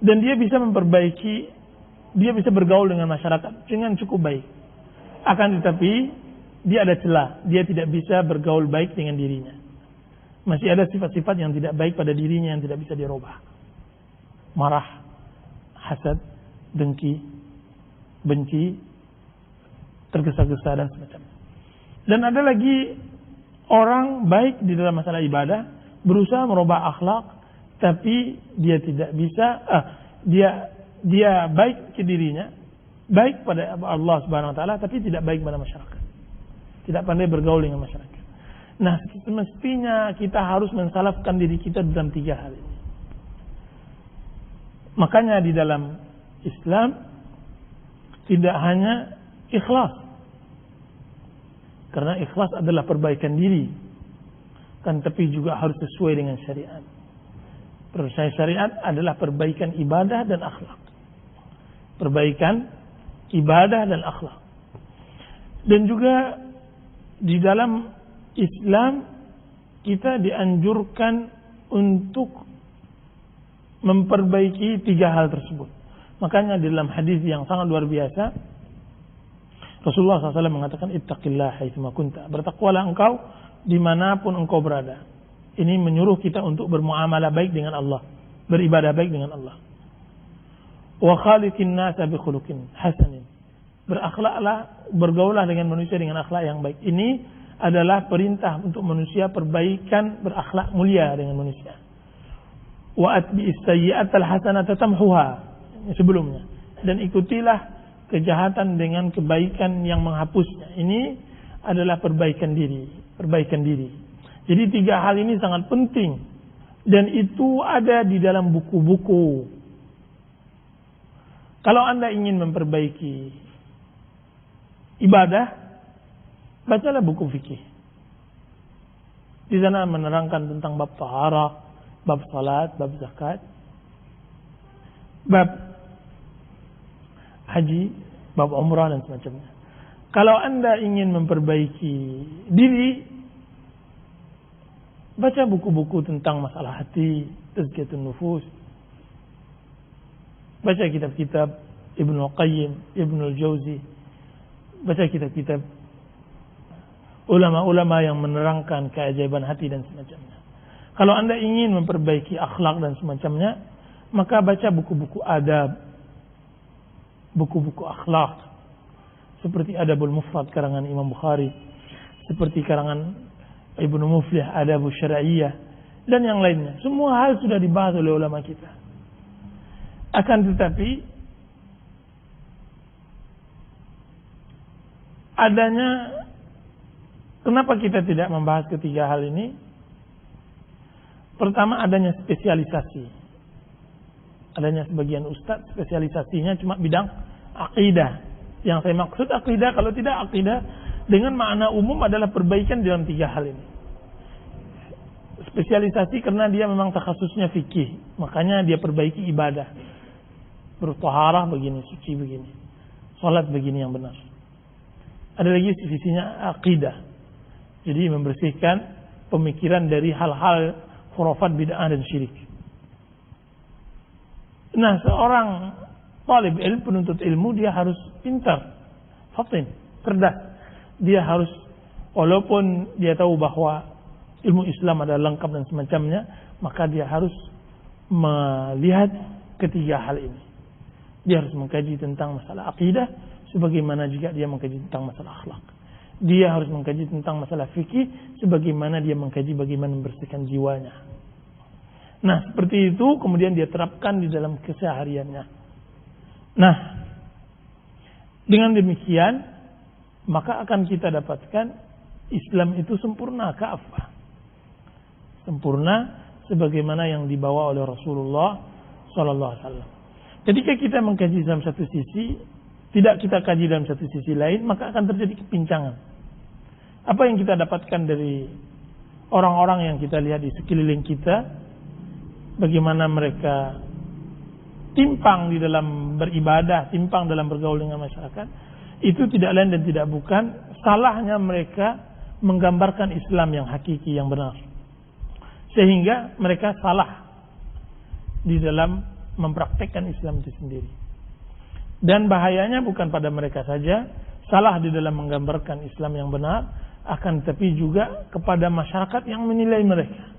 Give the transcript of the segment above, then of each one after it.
dan dia bisa memperbaiki, dia bisa bergaul dengan masyarakat dengan cukup baik. Akan tetapi dia ada celah, dia tidak bisa bergaul baik dengan dirinya. Masih ada sifat-sifat yang tidak baik pada dirinya yang tidak bisa dirubah. Marah, hasad, dengki, benci, tergesa-gesa dan semacamnya. Dan ada lagi orang baik di dalam masalah ibadah, berusaha merubah akhlak, tapi dia tidak bisa, dia baik ke dirinya, baik pada Allah Subhanahu Wa Taala, tapi tidak baik pada masyarakat. Tidak pandai bergaul dengan masyarakat. Nah, semestinya kita harus mensalafkan diri kita dalam 3 hal ini. Makanya di dalam Islam tidak hanya ikhlas, karena ikhlas adalah perbaikan diri, kan, tapi juga harus sesuai dengan syariat. Perbaikan syariat adalah perbaikan ibadah dan akhlak. Perbaikan ibadah dan akhlak. Dan juga di dalam Islam kita dianjurkan untuk memperbaiki 3 hal tersebut. Makanya di dalam hadis yang sangat luar biasa, Rasulullah SAW mengatakan, ittaqillah haitsuma kunta, bertakwalah engkau dimanapun engkau berada. Ini menyuruh kita untuk bermuamalah baik dengan Allah, beribadah baik dengan Allah. Wa khaliqin nasa bi khuluqin hasanin, berakhlaklah, bergaulah dengan manusia dengan akhlak yang baik. Ini adalah perintah untuk manusia, perbaikan, berakhlak mulia dengan manusia. Wa atbi'is sayyi'atal hasanata tamhuha, sebelumnya, dan ikutilah kejahatan dengan kebaikan yang menghapusnya. Ini adalah perbaikan diri, perbaikan diri. Jadi 3 hal ini sangat penting, dan itu ada di dalam buku-buku. Kalau Anda ingin memperbaiki ibadah, bacalah buku fikih. Di sana menerangkan tentang bab taharah, bab salat, bab zakat, bab haji, bab umrah dan semacamnya. Kalau Anda ingin memperbaiki diri, baca buku-buku tentang masalah hati, tazkiyatun nufus. Baca kitab-kitab Ibnu Qayyim, Ibnu Jauzi. Baca kitab-kitab ulama-ulama yang menerangkan keajaiban hati dan semacamnya. Kalau Anda ingin memperbaiki akhlak dan semacamnya, maka baca buku-buku adab, buku-buku akhlak, seperti Adabul Mufrad karangan Imam Bukhari, seperti karangan Ibnu Muflih Adabus Syar'iyyah, dan yang lainnya. Semua hal sudah dibahas oleh ulama kita. Akan tetapi adanya, kenapa kita tidak membahas 3 hal ini? Pertama, adanya spesialisasi. Adanya sebagian ustaz spesialisasinya cuma bidang akidah. Yang saya maksud akidah, kalau tidak akidah dengan makna umum adalah perbaikan dalam 3 hal ini. Spesialisasi karena dia memang takhasusnya fikih, makanya dia perbaiki ibadah. Bertaharah begini, suci begini, salat begini yang benar. Ada lagi sisinya akidah. Jadi membersihkan pemikiran dari hal-hal khurafat, bid'ah dan syirik. Nah, seorang talib ilmu, penuntut ilmu, dia harus pintar, fatin, cerdas. Dia harus, walaupun dia tahu bahwa ilmu Islam adalah lengkap dan semacamnya, maka dia harus melihat 3 hal ini. Dia harus mengkaji tentang masalah akidah, sebagaimana juga dia mengkaji tentang masalah akhlak. Dia harus mengkaji tentang masalah fikih, sebagaimana dia mengkaji bagaimana membersihkan jiwanya. Nah, seperti itu kemudian dia terapkan di dalam kesehariannya. Nah, dengan demikian maka akan kita dapatkan Islam itu sempurna, kafah. Sempurna sebagaimana yang dibawa oleh Rasulullah sallallahu alaihi wasallam. Ketika kita mengkaji dalam satu sisi, tidak kita kaji dalam satu sisi lain, maka akan terjadi kepincangan. Apa yang kita dapatkan dari orang-orang yang kita lihat di sekeliling kita, bagaimana mereka timpang di dalam beribadah, timpang dalam bergaul dengan masyarakat, itu tidak lain dan tidak bukan salahnya mereka menggambarkan Islam yang hakiki, yang benar. Sehingga mereka salah di dalam mempraktekkan Islam itu sendiri. Dan bahayanya bukan pada mereka saja, salah di dalam menggambarkan Islam yang benar, akan tetapi juga kepada masyarakat yang menilai mereka.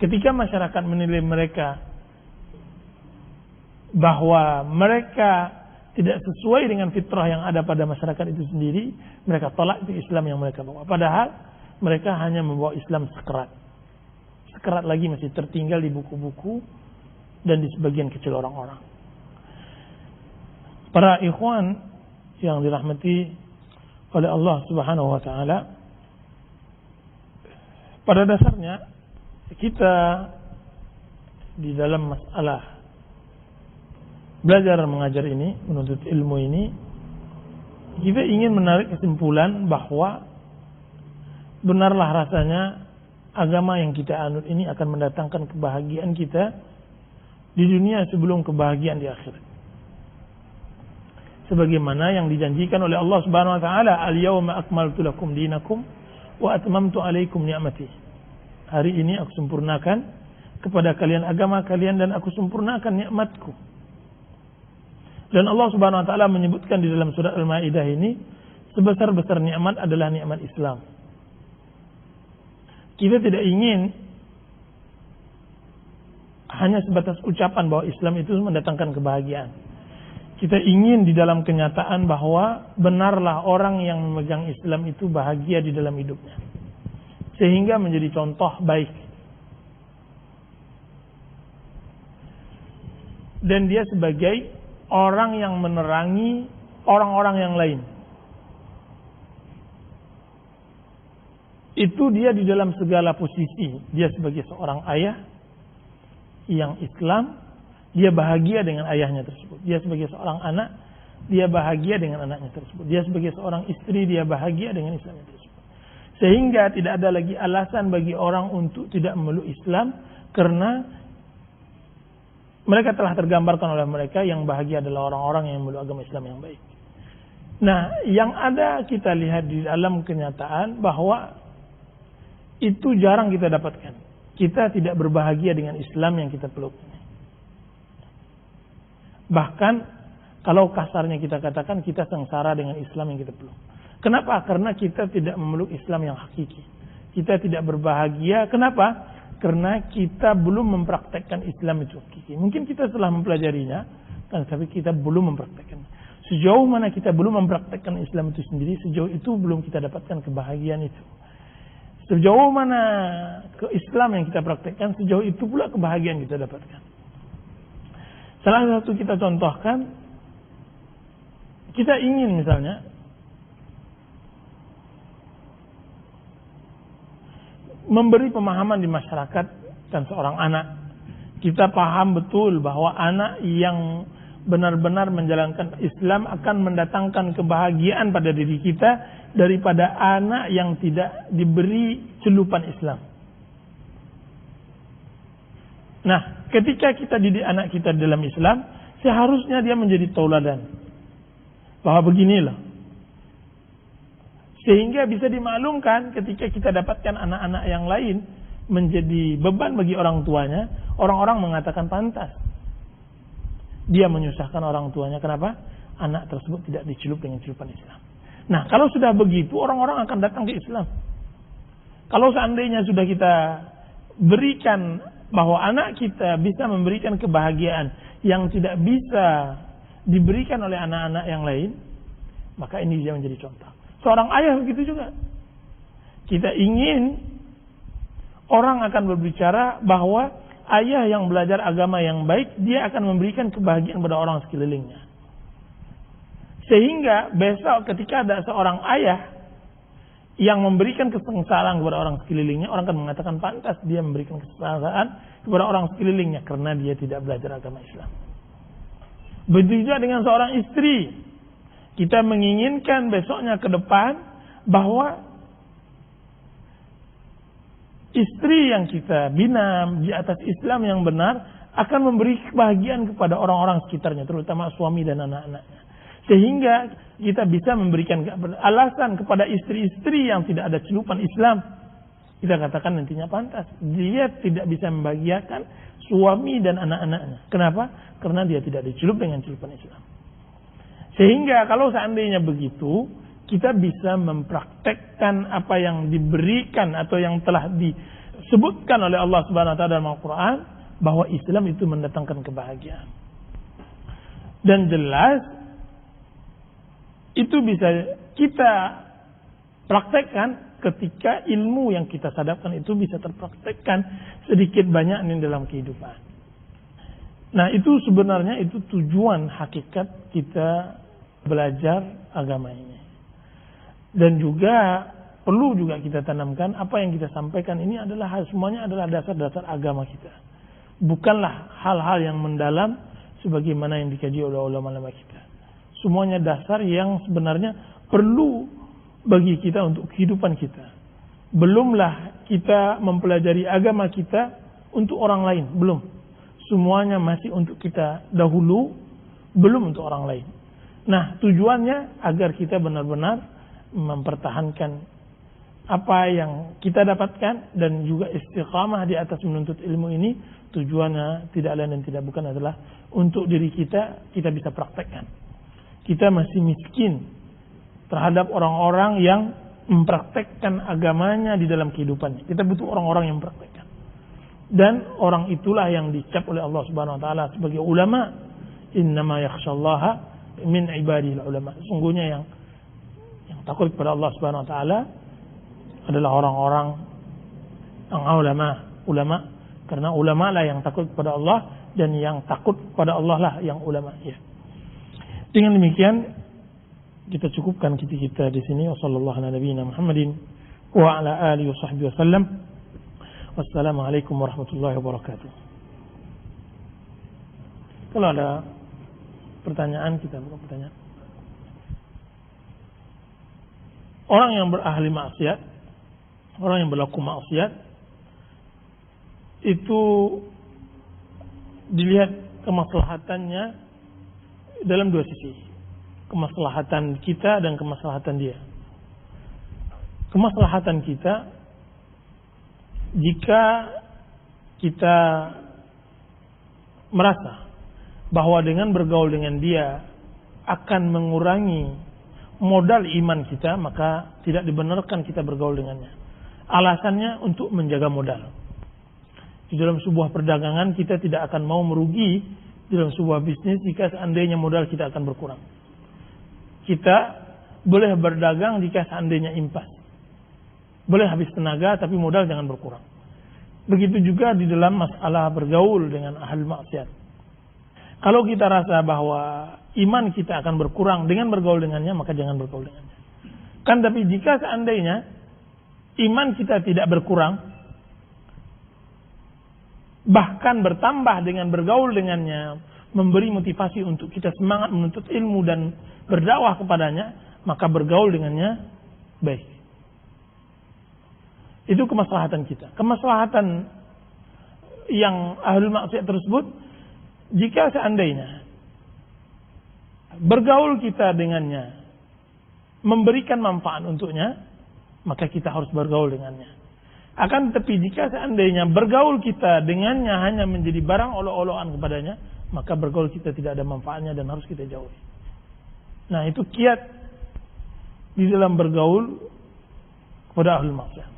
Ketika masyarakat menilai mereka bahwa mereka tidak sesuai dengan fitrah yang ada pada masyarakat itu sendiri, mereka tolak itu Islam yang mereka bawa. Padahal mereka hanya membawa Islam sekerat. Sekerat lagi masih tertinggal di buku-buku dan di sebagian kecil orang-orang. Para ikhwan yang dirahmati oleh Allah Subhanahu wa taala, pada dasarnya kita di dalam masalah belajar mengajar ini, menuntut ilmu ini, kita ingin menarik kesimpulan bahwa benarlah rasanya agama yang kita anut ini akan mendatangkan kebahagiaan kita di dunia sebelum kebahagiaan di akhirat. Sebagaimana yang dijanjikan oleh Allah Subhanahu wa taala, "Al-yauma akmaltu lakum dinakum wa atmamtu 'alaikum ni'mati." Hari ini aku sempurnakan kepada kalian agama kalian dan aku sempurnakan nikmatku. Dan Allah Subhanahu wa taala menyebutkan di dalam surat Al-Maidah ini, sebesar-besar nikmat adalah nikmat Islam. Kita tidak ingin hanya sebatas ucapan bahwa Islam itu mendatangkan kebahagiaan. Kita ingin di dalam kenyataan bahwa benarlah orang yang memegang Islam itu bahagia di dalam hidupnya, sehingga menjadi contoh baik. Dan dia sebagai orang yang menerangi orang-orang yang lain. Itu dia di dalam segala posisi. Dia sebagai seorang ayah yang Islam, dia bahagia dengan ayahnya tersebut. Dia sebagai seorang anak, dia bahagia dengan anaknya tersebut. Dia sebagai seorang istri, dia bahagia dengan Islamnya tersebut. Sehingga tidak ada lagi alasan bagi orang untuk tidak memeluk Islam, karena mereka telah tergambarkan oleh mereka yang bahagia adalah orang-orang yang memeluk agama Islam yang baik. Nah, yang ada kita lihat di dalam kenyataan bahwa itu jarang kita dapatkan. Kita tidak berbahagia dengan Islam yang kita peluk. Bahkan kalau kasarnya kita katakan kita sengsara dengan Islam yang kita peluk. Kenapa? Karena kita tidak memeluk Islam yang hakiki. Kita tidak berbahagia. Kenapa? Karena kita belum mempraktekkan Islam itu hakiki. Mungkin kita telah mempelajarinya, tapi kita belum mempraktekkannya. Sejauh mana kita belum mempraktekkan Islam itu sendiri, sejauh itu belum kita dapatkan kebahagiaan itu. Sejauh mana ke Islam yang kita praktekkan, sejauh itu pula kebahagiaan kita dapatkan. Salah satu kita contohkan, kita ingin misalnya memberi pemahaman di masyarakat dan seorang anak. Kita paham betul bahwa anak yang benar-benar menjalankan Islam akan mendatangkan kebahagiaan pada diri kita daripada anak yang tidak diberi celupan Islam. Nah, ketika kita didik anak kita dalam Islam, seharusnya dia menjadi tauladan. Bahwa beginilah. Sehingga bisa dimaklumkan ketika kita dapatkan anak-anak yang lain menjadi beban bagi orang tuanya, orang-orang mengatakan pantas. Dia menyusahkan orang tuanya. Kenapa? Anak tersebut tidak dicelup dengan celupan Islam. Nah, kalau sudah begitu, orang-orang akan datang ke Islam. Kalau seandainya sudah kita berikan bahwa anak kita bisa memberikan kebahagiaan yang tidak bisa diberikan oleh anak-anak yang lain, maka ini dia menjadi contoh. Seorang ayah begitu juga. Kita ingin orang akan berbicara bahwa ayah yang belajar agama yang baik, dia akan memberikan kebahagiaan pada orang sekelilingnya. Sehingga besok ketika ada seorang ayah yang memberikan kesengsaraan kepada orang sekelilingnya, orang akan mengatakan pantas dia memberikan kesengsaraan kepada orang sekelilingnya karena dia tidak belajar agama Islam. Begitu juga dengan seorang istri. Kita menginginkan besoknya ke depan bahwa istri yang kita bina di atas Islam yang benar akan memberi kebahagiaan kepada orang-orang sekitarnya, terutama suami dan anak-anaknya. Sehingga kita bisa memberikan alasan kepada istri-istri yang tidak ada celupan Islam. Kita katakan nantinya pantas. Dia tidak bisa membahagiakan suami dan anak-anaknya. Kenapa? Karena dia tidak dicelup dengan celupan Islam. Sehingga kalau seandainya begitu, kita bisa mempraktekkan apa yang diberikan atau yang telah disebutkan oleh Allah Subhanahu wa taala dalam Al-Qur'an, bahwa Islam itu mendatangkan kebahagiaan. Dan jelas itu bisa kita praktekkan ketika ilmu yang kita sadapkan itu bisa terpraktekkan sedikit banyak di dalam kehidupan. Nah, itu sebenarnya itu tujuan hakikat kita belajar agama ini. Dan juga perlu juga kita tanamkan apa yang kita sampaikan ini adalah semuanya adalah dasar-dasar agama kita. Bukanlah hal-hal yang mendalam sebagaimana yang dikaji oleh ulama-ulama kita. Semuanya dasar yang sebenarnya perlu bagi kita untuk kehidupan kita. Belumlah kita mempelajari agama kita untuk orang lain, belum. Semuanya masih untuk kita dahulu, belum untuk orang lain. Nah, tujuannya agar kita benar-benar mempertahankan apa yang kita dapatkan dan juga istiqamah di atas menuntut ilmu ini. Tujuannya tidak lain dan tidak bukan adalah untuk diri kita bisa praktekkan. Kita masih miskin terhadap orang-orang yang mempraktekkan agamanya di dalam kehidupannya. Kita butuh orang-orang yang mempraktekkan. Dan orang itulah yang dicap oleh Allah Subhanahu wa taala sebagai ulama. Innama yakhsyallaha min ibadil ulama. Sungguhnya yang takut kepada Allah Subhanahu wa taala adalah orang-orang yang ulama. Karena ulama lah yang takut kepada Allah, dan yang takut kepada Allah lah yang ulama. Ya. Dengan demikian kita cukupkan kita di sini. Wassallallahu ala nabiyina Muhammadin wa ala alihi washabbihi wasallam. Wassalamualaikum warahmatullahi wabarakatuh. Kalau ada pertanyaan, kita buka pertanyaan. Orang yang berahli maksiat, orang yang berlaku maksiat, itu dilihat kemaslahatannya dalam dua sisi. Kemaslahatan kita dan kemaslahatan dia. Kemaslahatan kita, jika kita merasa bahwa dengan bergaul dengan dia akan mengurangi modal iman kita, maka tidak dibenarkan kita bergaul dengannya. Alasannya untuk menjaga modal. Di dalam sebuah perdagangan kita tidak akan mau merugi dalam sebuah bisnis jika seandainya modal kita akan berkurang. Kita boleh berdagang jika seandainya impas. Boleh habis tenaga tapi modal jangan berkurang. Begitu juga di dalam masalah bergaul dengan ahli maksiat. Kalau kita rasa bahwa iman kita akan berkurang dengan bergaul dengannya, maka jangan bergaul dengannya. Kan tapi jika seandainya iman kita tidak berkurang, bahkan bertambah dengan bergaul dengannya, memberi motivasi untuk kita semangat menuntut ilmu dan berdakwah kepadanya, maka bergaul dengannya baik. Itu kemaslahatan kita. Kemaslahatan yang ahlul maksiat tersebut, jika seandainya bergaul kita dengannya memberikan manfaat untuknya, maka kita harus bergaul dengannya. Akan tetapi jika seandainya bergaul kita dengannya hanya menjadi barang olok-olokan kepadanya, maka bergaul kita tidak ada manfaatnya dan harus kita jauhi. Nah, itu kiat di dalam bergaul kepada ahlul maksiat.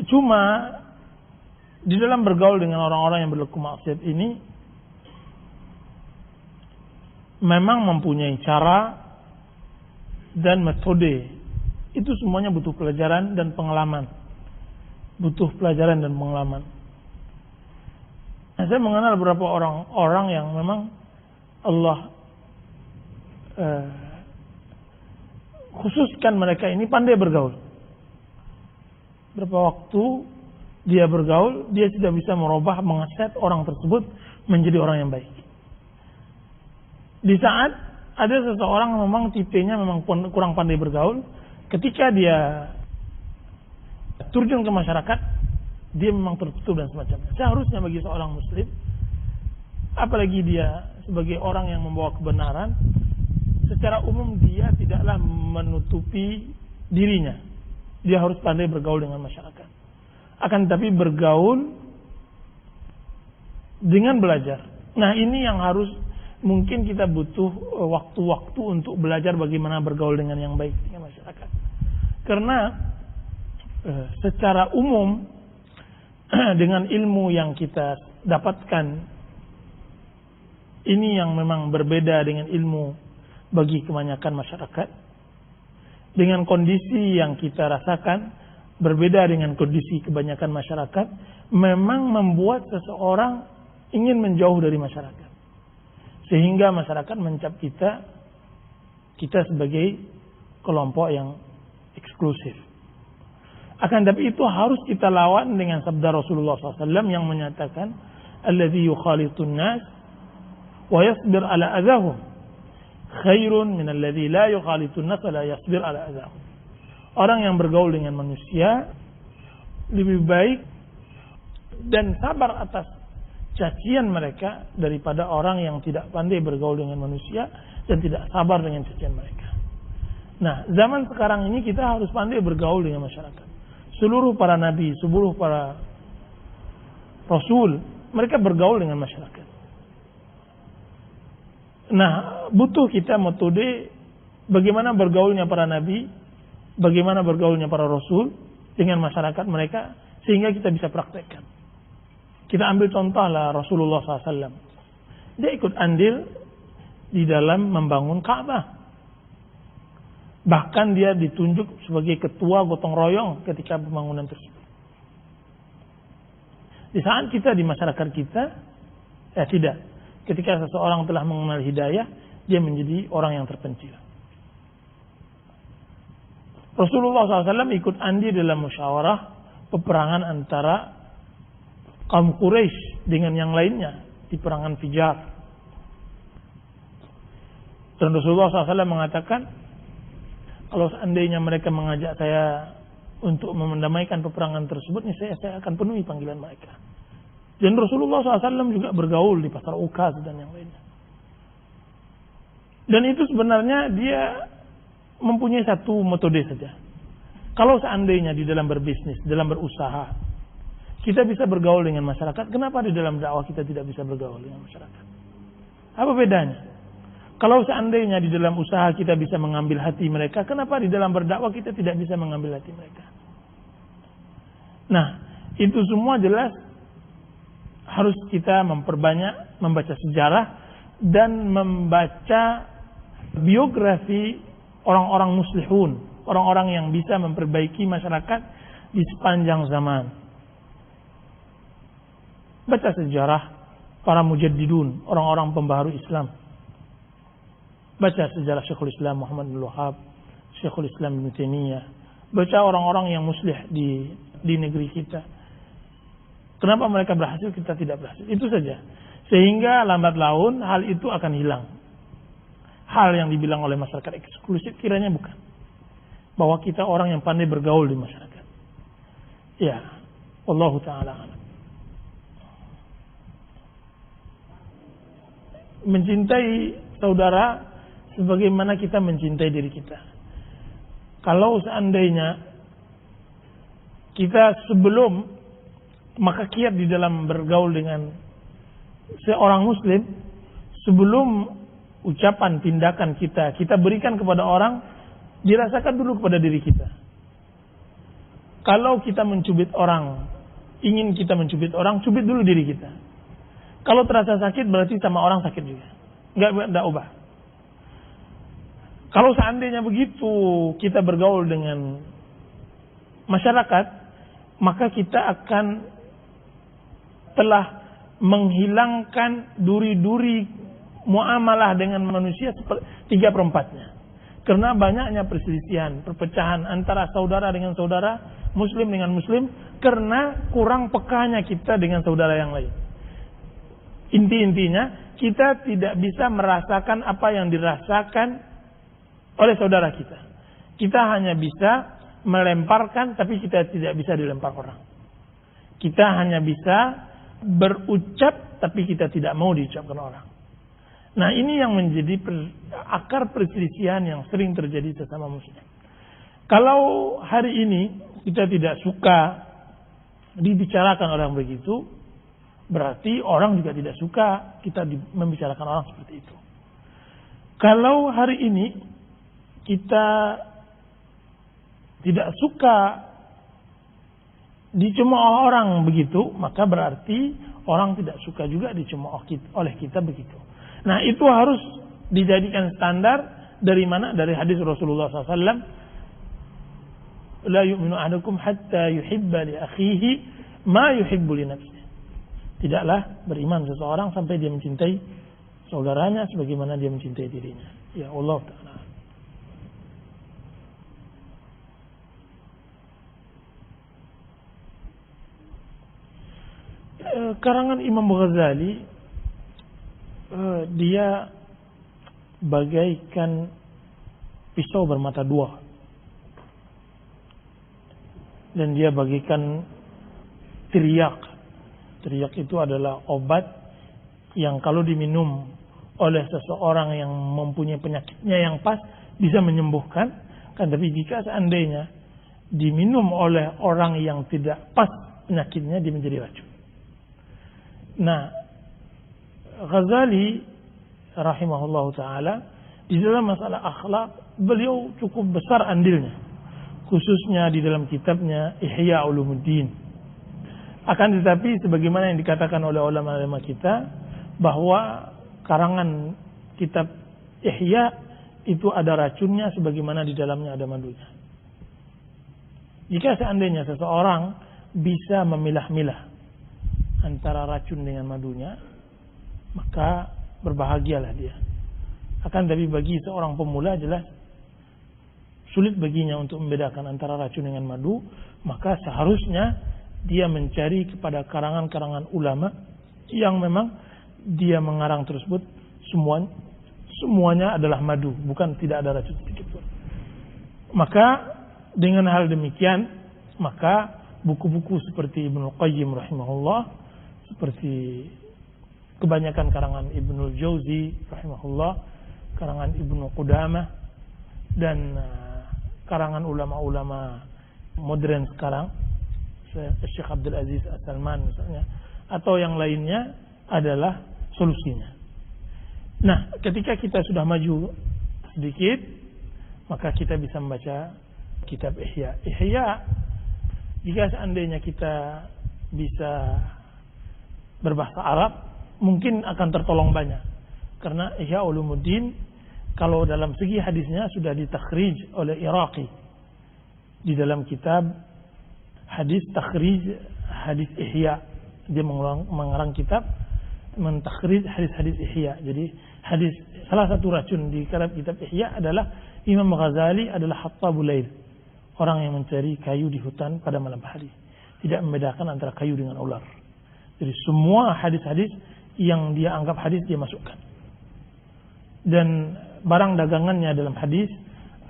Cuma di dalam bergaul dengan orang-orang yang berlaku maksiat ini memang mempunyai cara dan metode. Itu semuanya butuh pelajaran dan pengalaman. Butuh pelajaran dan pengalaman. Nah, saya mengenal beberapa orang yang memang Allah khususkan mereka ini pandai bergaul. Berapa waktu dia bergaul, dia sudah bisa merubah, mengeset orang tersebut menjadi orang yang baik. Di saat ada seseorang memang tipenya memang kurang pandai bergaul, ketika dia terjun ke masyarakat, dia memang tertutup dan semacamnya. Seharusnya bagi seorang muslim, apalagi dia sebagai orang yang membawa kebenaran, secara umum dia tidaklah menutupi dirinya. Dia harus pandai bergaul dengan masyarakat. akan tetapi bergaul dengan belajar. Nah, ini yang harus mungkin kita butuh waktu-waktu untuk belajar bagaimana bergaul dengan yang baik dengan masyarakat. Karena secara umum dengan ilmu yang kita dapatkan, ini yang memang berbeda dengan ilmu bagi kebanyakan masyarakat. Dengan kondisi yang kita rasakan berbeda dengan kondisi kebanyakan masyarakat, memang membuat seseorang ingin menjauh dari masyarakat. Sehingga masyarakat mencap kita sebagai kelompok yang eksklusif. Akan tapi itu harus kita lawan dengan sabda Rasulullah SAW yang menyatakan, "Alladzi yukhalitun nas wa yasbir ala adahum khairun min alladzi la yukhalitun nas wa la yasbir ala adahum." Orang yang bergaul dengan manusia lebih baik dan sabar atas cacian mereka daripada orang yang tidak pandai bergaul dengan manusia dan tidak sabar dengan cacian mereka. Nah, zaman sekarang ini kita harus pandai bergaul dengan masyarakat. Seluruh para nabi, seluruh para rasul, mereka bergaul dengan masyarakat. Nah, butuh kita metode bagaimana bergaulnya para nabi, bagaimana bergaulnya para rasul dengan masyarakat mereka, sehingga kita bisa praktekkan. Kita ambil contohlah Rasulullah SAW. Dia ikut andil di dalam membangun Ka'bah. Bahkan dia ditunjuk sebagai ketua gotong royong ketika pembangunan tersebut. Di saat kita di masyarakat kita, tidak. Ketika seseorang telah mengenal hidayah, dia menjadi orang yang terpencil. Rasulullah SAW ikut andil dalam musyawarah peperangan antara kaum Quraisy dengan yang lainnya di perangan Fijar. Dan Rasulullah SAW mengatakan, kalau seandainya mereka mengajak saya untuk mendamaikan peperangan tersebut, saya akan penuhi panggilan mereka. Dan Rasulullah SAW juga bergaul di pasar Ukaz dan yang lainnya. Dan itu sebenarnya dia mempunyai satu metode saja. Kalau seandainya di dalam berbisnis, dalam berusaha, kita bisa bergaul dengan masyarakat, kenapa di dalam dakwah kita tidak bisa bergaul dengan masyarakat? Apa bedanya? Kalau seandainya di dalam usaha kita bisa mengambil hati mereka, kenapa di dalam berdakwah kita tidak bisa mengambil hati mereka? Nah, itu semua jelas harus kita memperbanyak membaca sejarah dan membaca biografi orang-orang muslihun, orang-orang yang bisa memperbaiki masyarakat di sepanjang zaman. Baca sejarah para mujaddidun, orang-orang pembaharu Islam. Baca sejarah Syekhul Islam Muhammad bin Wahab, Syekhul Islam Ibnu Taimiyah. Baca orang-orang yang muslih di negeri kita. Kenapa mereka berhasil, kita tidak berhasil? Itu saja. Sehingga lambat laun hal itu akan hilang. Hal yang dibilang oleh masyarakat eksklusif kiranya bukan. Bahwa kita orang yang pandai bergaul di masyarakat. Ya, wallahu ta'ala a'lam. Mencintai saudara sebagaimana kita mencintai diri kita. Kalau seandainya kita sebelum maka kiat di dalam bergaul dengan seorang muslim, sebelum ucapan tindakan kita berikan kepada orang, dirasakan dulu kepada diri kita. Kalau kita mencubit orang, ingin kita mencubit orang, cubit dulu diri kita. Kalau terasa sakit berarti sama orang sakit juga. Enggak ubah. Kalau seandainya begitu kita bergaul dengan masyarakat, maka kita akan telah menghilangkan duri-duri muamalah dengan manusia 3/4-nya. Karena banyaknya perselisihan, perpecahan antara saudara dengan saudara, muslim dengan muslim, karena kurang pekanya kita dengan saudara yang lain. Inti-intinya, kita tidak bisa merasakan apa yang dirasakan oleh saudara kita. Kita hanya bisa melemparkan, tapi kita tidak bisa dilempar orang. Kita hanya bisa berucap, tapi kita tidak mau diucapkan orang. Nah, ini yang menjadi akar perselisihan yang sering terjadi sesama muslim. Kalau hari ini kita tidak suka dibicarakan orang begitu, berarti orang juga tidak suka kita membicarakan orang seperti itu. Kalau hari ini kita tidak suka dicemooh orang begitu, maka berarti orang tidak suka juga dicemooh oleh kita begitu. Nah, itu harus dijadikan standar dari mana? Dari hadis Rasulullah SAW. La yu'minu ahadukum hatta yuhibba li akhihi ma yuhibbu li nafsihi. Tidaklah beriman seseorang sampai dia mencintai saudaranya sebagaimana dia mencintai dirinya. Ya Allah Ta'ala. Karangan Imam Ghazali, dia bagaikan pisau bermata dua, dan dia bagaikan teriak. Teriak itu adalah obat yang kalau diminum oleh seseorang yang mempunyai penyakitnya yang pas bisa menyembuhkan, kan, tapi jika seandainya diminum oleh orang yang tidak pas penyakitnya, dia menjadi racun. Nah, Ghazali rahimahullah ta'ala di dalam masalah akhlak beliau cukup besar andilnya, khususnya di dalam kitabnya Ihya Ulumuddin. Akan tetapi sebagaimana yang dikatakan oleh ulama-ulama kita, bahwa karangan kitab Ihya itu ada racunnya sebagaimana di dalamnya ada madunya. Jika seandainya seseorang bisa memilah-milah antara racun dengan madunya, maka berbahagialah dia. Akan tapi bagi seorang pemula jelas sulit baginya untuk membedakan antara racun dengan madu, maka seharusnya dia mencari kepada karangan-karangan ulama yang memang dia mengarang tersebut semuanya adalah madu, bukan tidak ada racun sedikit pun. Maka dengan hal demikian, maka buku-buku seperti Ibnul Qayyim rahimahullah, seperti kebanyakan karangan Ibnul Jauzi rahimahullah, karangan Ibnu Qudamah, dan karangan ulama-ulama modern sekarang, Syekh Abdul Aziz As-Salman misalnya, atau yang lainnya, adalah solusinya. Nah, ketika kita sudah maju sedikit, maka kita bisa membaca kitab Ihya. Ihya, jika seandainya kita bisa berbahasa Arab, mungkin akan tertolong banyak. Karena Ihya Ulumuddin, kalau dalam segi hadisnya sudah ditakhrij oleh Iraqi di dalam kitab hadis takhrij hadis Ihya. Dia mengarang kitab mentakhrij hadis-hadis Ihya. Jadi hadis, salah satu racun di kitab Ihya adalah Imam Ghazali adalah hattabul lail, orang yang mencari kayu di hutan pada malam hari, tidak membedakan antara kayu dengan ular. Jadi semua hadis-hadis yang dia anggap hadis dia masukkan. Dan barang dagangannya dalam hadis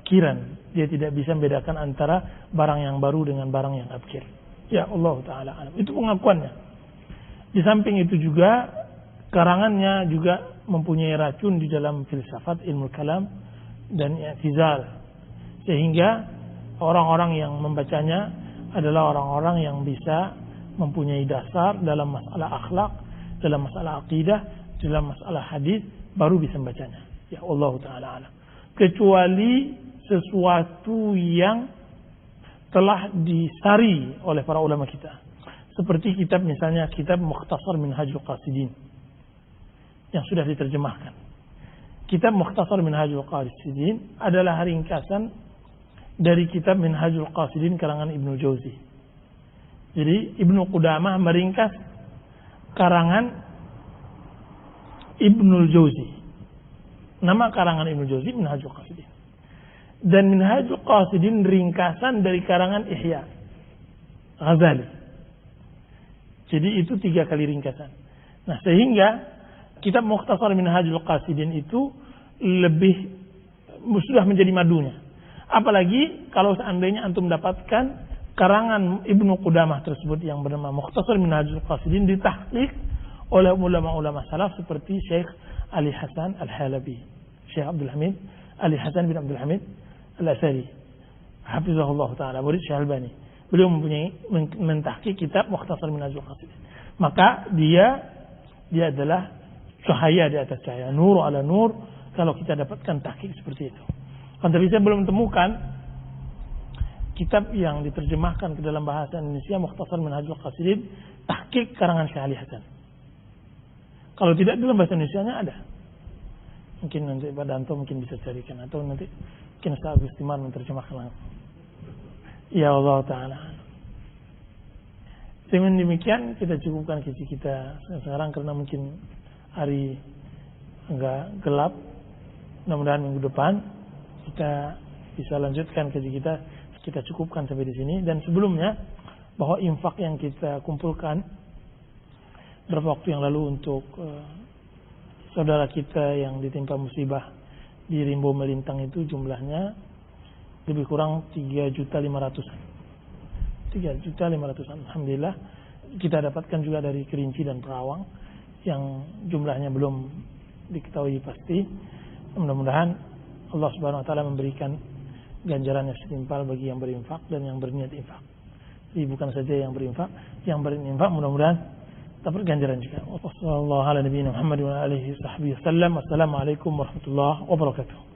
kiran, dia tidak bisa membedakan antara barang yang baru dengan barang yang abkir. Ya Allah Ta'ala alam. Itu pengakuannya. Di samping itu juga karangannya juga mempunyai racun di dalam filsafat, ilmu kalam, dan i'tizal. Sehingga orang-orang yang membacanya adalah orang-orang yang bisa mempunyai dasar dalam masalah akhlak, dalam masalah akidah, dalam masalah hadis, baru bisa membacanya. Ya Allah Ta'ala alam. Kecuali sesuatu yang telah disari oleh para ulama kita, seperti kitab misalnya kitab Mukhtasar Minhajul Qasidin yang sudah diterjemahkan. Kitab Mukhtasar Minhajul Qasidin adalah ringkasan dari kitab Minhajul Qasidin karangan Ibnu Jauzi. Jadi Ibnu Qudamah meringkas karangan Ibnul Jauzi. Nama karangan Ibnu Jauzi Minhajul Qasidin. Dan Minhajul Qasidin ringkasan dari karangan Ihya Ghazali. Jadi itu 3 kali ringkasan. Nah, sehingga kitab Mukhtasar Minhajul Qasidin itu lebih sudah menjadi madunya. Apalagi kalau seandainya antum mendapatkan karangan Ibnu Qudamah tersebut yang bernama Mukhtasar Minhajul Qasidin ditahqiq oleh ulama-ulama salaf seperti Syekh Ali Hasan Al-Halabi, Syekh Abdul Hamid Ali Hasan bin Abdul Hamid Al-Asari, hafizahullah ta'ala, murid Syekh Albani. beliau mempunyai mentahqiq kitab Mukhtasar Minhajul Qasidin. Maka dia adalah cahaya di atas cahaya, nur ala nur, kalau kita dapatkan tahqiq seperti itu. Tapi saya belum temukan kitab yang diterjemahkan ke dalam bahasa Indonesia Mukhtasar Minhajul Qasidin tahqiq karangan Syekh Ali Hasan. Kalau tidak dalam bahasa Indonesianya ada. Mungkin nanti Pak Danto mungkin bisa carikan, atau nanti mungkin Ustaz Agustimar menerjemahkan langsung. Ya Allah Ta'ala. Dengan demikian kita cukupkan kaji kita sekarang karena mungkin hari agak gelap. Mudah-mudahan minggu depan kita bisa lanjutkan kaji kita. Kita cukupkan sampai di sini. Dan sebelumnya bahwa infak yang kita kumpulkan beberapa waktu yang lalu untuk saudara kita yang ditimpa musibah di Rimbo Melintang itu jumlahnya lebih kurang 3.500.000. 3.500.000. Alhamdulillah kita dapatkan juga dari Kerinci dan Perawang yang jumlahnya belum diketahui pasti. Mudah-mudahan Allah Subhanahu wa taala memberikan ganjaran yang setimpal bagi yang berinfak dan yang berniat infak. Jadi bukan saja yang berinfak, yang berinfak mudah-mudahan dapat ganjaran juga. Wassalamualaikum warahmatullahi wabarakatuh.